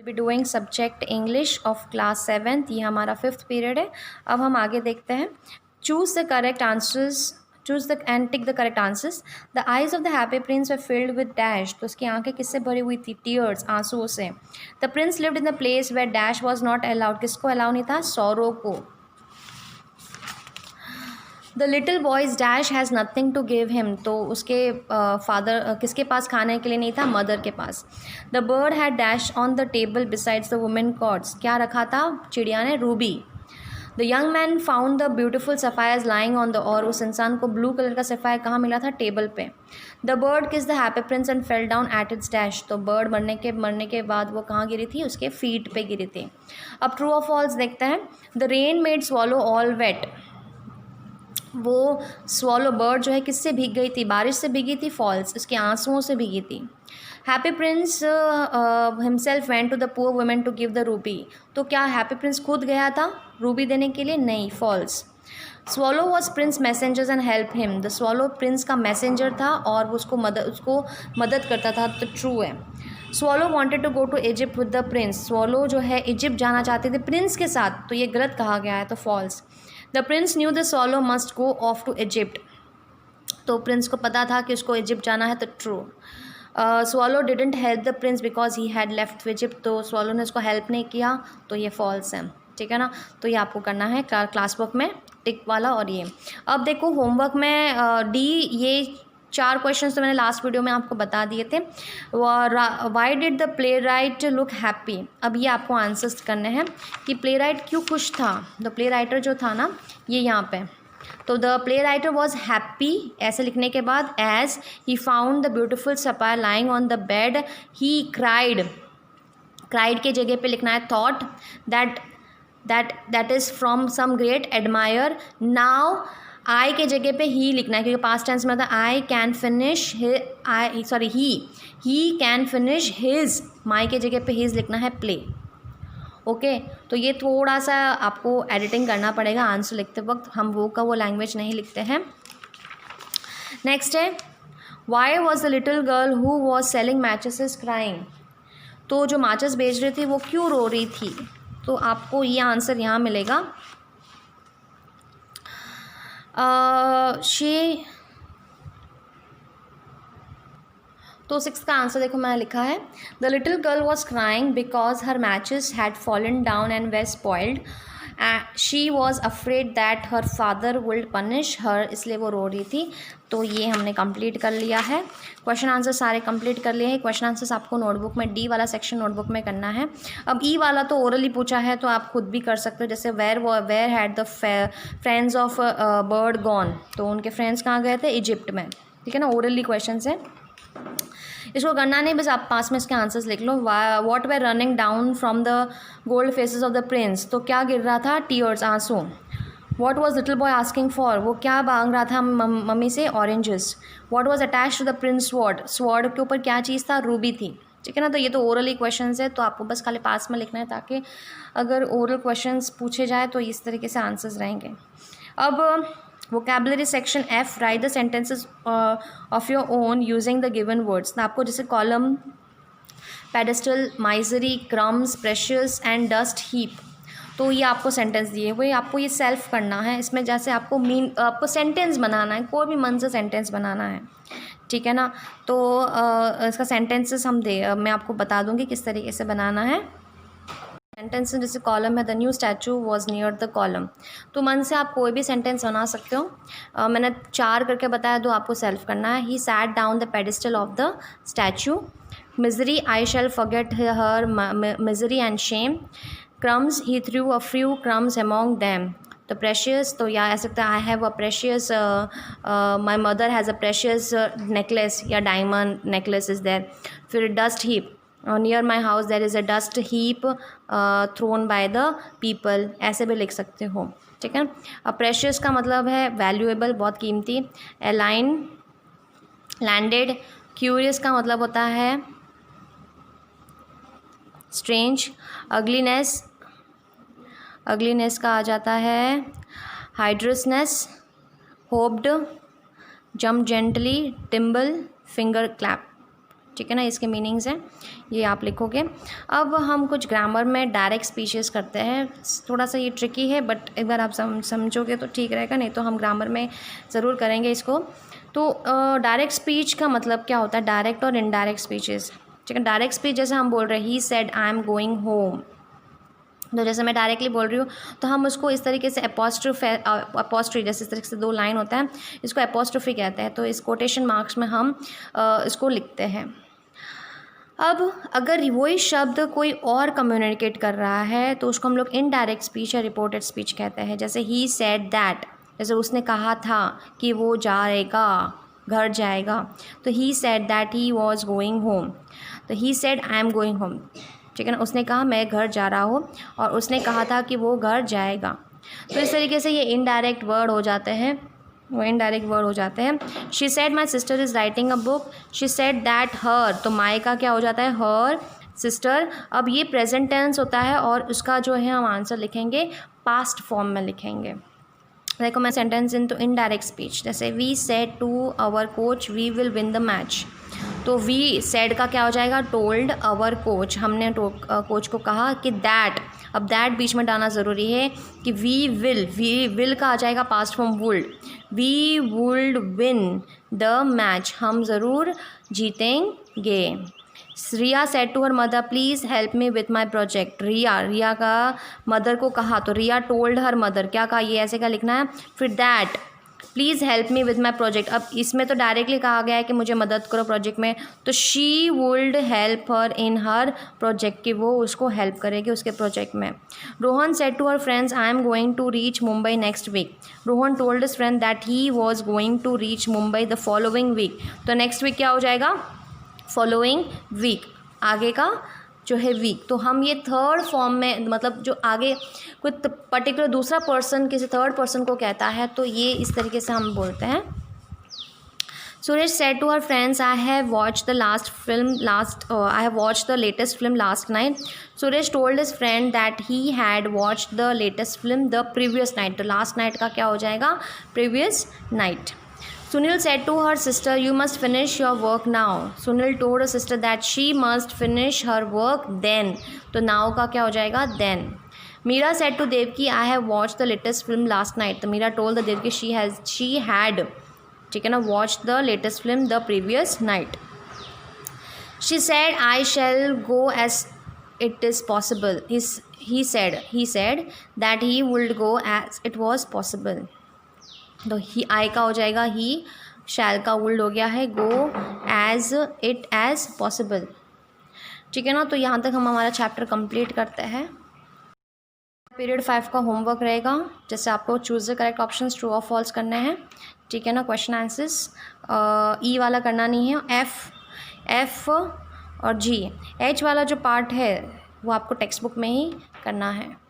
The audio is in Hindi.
Be doing subject English of class 7th। ये हमारा 5th पीरियड है। अब हम आगे देखते हैं। Choose the correct answers, choose the and tick the correct answers. The eyes of the happy Prince were filled with dash. तो उसकी आंखें किससे भरी हुई थी? टीयर्स, आंसुओं से। The prince lived in the place where dash was not allowed. किसको अलाउ नहीं था? सौरो को। The little boys dash has nothing to give him. तो उसके फादर किसके पास खाने के लिए नहीं था? मदर के पास। The bird had dash on the table besides the women cords. क्या रखा था चिड़िया ने? Ruby. The young man found the beautiful sapphires lying on the. और उस इंसान को ब्लू कलर का सफ़ायर कहाँ मिला था? टेबल पे। द बर्ड किस the happy Prince and fell down at its dash. तो बर्ड मरने के बाद वो कहाँ गिरी थी? उसके फीट पे गिरी थी। अब ट्रू और फॉल्स देखते हैं। The rain made swallow all wet. वो स्वॉलो बर्ड जो है किससे भीग गई थी? बारिश से भीगी थी। फॉल्स, उसके आंसुओं से भीगी थी। Happy prince himself went to the poor women to give the ruby. तो क्या हैप्पी प्रिंस खुद गया था रूबी देने के लिए? नहीं, false. Swallow was prince messengers and help him. The swallow prince का मैसेंजर था और उसको मदद करता था। तो ट्रू है। Swallow wanted to go to Egypt with the prince. Swallow जो है इजिप्ट जाना चाहते थे प्रिंस के साथ। तो ये गलत कहा गया है, तो false. The prince knew the swallow must go off to Egypt. तो प्रिंस को पता था कि उसको इजिप्ट जाना है, तो true. Swallow didn't help the prince because he had left Egypt. तो स्वॉलो ने उसको हेल्प नहीं किया, तो ये फॉल्स है। ठीक है ना। तो ये आपको करना है क्लास वर्क में टिक वाला। और ये अब देखो होमवर्क में डी, ये 4 क्वेश्चंस तो मैंने लास्ट वीडियो में आपको बता दिए थे। Why did the play right look happy. अब ये आपको आंसर्स करने हैं कि प्ले राइट क्यों खुश था। द प्ले राइटर जो था ना, ये यहाँ पे, तो the play writer was happy ऐसे लिखने के बाद as he found the beautiful sapphire lying on the bed he cried. Cried के जगह पे लिखना है thought that is from some great admire. Now I के जगह पे ही लिखना है क्योंकि पास्ट टेंस में था। He can finish his. My के जगह पे हिज लिखना है प्ले। ओके, तो ये थोड़ा सा आपको एडिटिंग करना पड़ेगा आंसर लिखते वक्त। हम वो लैंग्वेज नहीं लिखते हैं। नेक्स्ट है why was the little girl who was selling matches crying. तो जो माचिस बेच रही थी वो क्यों रो रही थी? तो आपको ये आंसर यहाँ मिलेगा। तो 6 का आंसर देखो मैंने लिखा है। The little girl was crying because her matches had fallen down and were spoiled. She was afraid that her father would punish her. इसलिए वो रो रही थी। तो ये हमने कंप्लीट कर लिया है। क्वेश्चन आंसर सारे कंप्लीट कर लिए हैं। क्वेश्चन आंसर्स आपको नोटबुक में डी वाला सेक्शन नोटबुक में करना है। अब ई वाला तो ओरली पूछा है, तो आप खुद भी कर सकते हो। जैसे where had the friends of bird gone. तो उनके फ्रेंड्स कहाँ गए थे? इजिप्ट में। ठीक है ना, ओरली क्वेश्चन है। इसको करना नहीं, बस आप पास में इसके आंसर्स लिख लो। What were running down from the gold faces of the prince. तो क्या गिर रहा था? टीयर्स, आंसू। What was little boy asking for. वो क्या मांग रहा था मम्मी से? Oranges. What was attach to the prince sword. Sword के ऊपर क्या चीज़ था? रूबी थी। ठीक है ना। तो ये तो ओरली क्वेश्चन है, तो आपको बस खाली पास में लिखना है ताकि अगर ओरल क्वेश्चन पूछे जाए तो इस तरीके से आंसर्स रहेंगे। अब vocabulary section F, right the sentences of your own using the given words. आपको जैसे column, pedestal, misery, crumbs, precious and dust heap. तो ये आपको सेंटेंस दिए हुए, आपको ये सेल्फ करना है। इसमें जैसे आपको सेंटेंस बनाना है, कोई भी मन से सेंटेंस बनाना है। ठीक है ना। तो इसका सेंटेंसेस मैं आपको बता दूंगी किस तरीके से बनाना है। सेंटेंस जैसे कॉलम है, the new statue was near the column. तो मन से आप कोई भी सेंटेंस बना सकते हो। मैंने 4 करके बताया, 2 आपको सेल्फ करना है। He sat down the pedestal of the statue. Misery, I shall forget her misery and shame. Crumbs, he threw a few crumbs among them. तो प्रेशियस, तो या ऐसा सकता है I have a precious, my mother has a precious necklace या डायमंड नेकलेस इज़ देयर। फिर dust heap, near my house there is a dust heap thrown by the people. ऐसे भी लिख सकते हो। ठीक है। अब प्रेशियस का मतलब है वैल्यूएबल, बहुत कीमती। Align, landed. क्यूरियस का मतलब होता है स्ट्रेंज। अगलीनेस का आ जाता है हाइड्रसनेस। Hopped, jump gently, thimble, finger clap. ठीक है ना, इसके मीनिंग्स हैं, ये आप लिखोगे। अब हम कुछ ग्रामर में डायरेक्ट स्पीचेस करते हैं, थोड़ा सा ये ट्रिकी है बट एक बार आप समझोगे तो ठीक रहेगा, नहीं तो हम ग्रामर में ज़रूर करेंगे इसको। तो डायरेक्ट स्पीच का मतलब क्या होता है, डायरेक्ट और इनडायरेक्ट स्पीचेस, ठीक है। डायरेक्ट स्पीच जैसे हम बोल रहे हैं, ही said I am going home, तो जैसे मैं डायरेक्टली बोल रही हूँ तो हम उसको इस तरीके से अपोस्ट्री जैसे इस तरीके से 2 लाइन होता है, इसको अपोस्ट्रोफी कहते हैं। तो इस कोटेशन मार्क्स में हम इसको लिखते हैं। अब अगर वही शब्द कोई और कम्युनिकेट कर रहा है तो उसको हम लोग इनडायरेक्ट स्पीच या रिपोर्टेड स्पीच कहते हैं। जैसे ही सेड दैट, जैसे उसने कहा था कि वो जाएगा, घर जाएगा, तो he said that he was going home, तो he said I am going home, ठीक है ना, उसने कहा मैं घर जा रहा हूँ और उसने कहा था कि वो घर जाएगा। तो इस तरीके से ये इनडायरेक्ट वर्ड हो जाते हैं, वो इनडायरेक्ट वर्ड हो जाते हैं। She said my sister is writing a book, she said that her, तो माई का क्या हो जाता है, हर सिस्टर। अब ये प्रेजेंट टेंस होता है और उसका जो है हम आंसर लिखेंगे पास्ट फॉर्म में लिखेंगे। देखो मैं sentence into indirect speech, जैसे we said to our coach we will win the match, तो वी सेड का क्या हो जाएगा, टोल्ड आवर कोच, हमने कोच को कहा कि दैट, अब दैट बीच में डालना ज़रूरी है कि वी विल का आ जाएगा past form would, we would win the match, हम ज़रूर जीतेंगे। Riya said to her mother please help me with my project, Riya का मदर को कहा, तो रिया टोल्ड हर मदर, क्या कहा, ये ऐसे का लिखना है। फिर that please help me with my project, अब इसमें तो डायरेक्टली कहा गया है कि मुझे मदद करो प्रोजेक्ट में, तो she would help her in her project, कि वो उसको हेल्प करेगी उसके प्रोजेक्ट में। Rohan said to her friends I am going to reach Mumbai next week, Rohan told his friend that he was going to reach Mumbai the following week, तो नेक्स्ट वीक क्या हो जाएगा, फॉलोइंग वीक, आगे का जो है वीक। तो हम ये थर्ड फॉर्म में, मतलब जो आगे कोई पर्टिकुलर दूसरा पर्सन किसी थर्ड पर्सन को कहता है तो ये इस तरीके से हम बोलते हैं। Suresh said to her friends I have watched the latest film last night, Suresh told his friend that he had watched the latest film the previous night, तो लास्ट नाइट का क्या हो जाएगा, previous night. Sunil said to her sister, you must finish your work now. Sunil told her sister that she must finish her work then. तो now का क्या हो जाएगा, then. Meera said to Devki, I have watched the latest film last night. तो Meera told the Devki she had, ठीक है ना, watched the latest film the previous night. She said, I shall go as it is possible. He said that he would go as it was possible. तो ही आई का हो जाएगा ही, शैल का वुल्ड हो गया है, go as it as possible, ठीक है ना। तो यहाँ तक हम हमारा चैप्टर कंप्लीट करते हैं। पीरियड 5 का होमवर्क रहेगा, जैसे आपको choose the correct option true और फॉल्स करने हैं, ठीक है ना। क्वेश्चन आंसर्स ई वाला करना नहीं है, एफ और जी, एच वाला जो पार्ट है वो आपको टेक्स्ट बुक में ही करना है।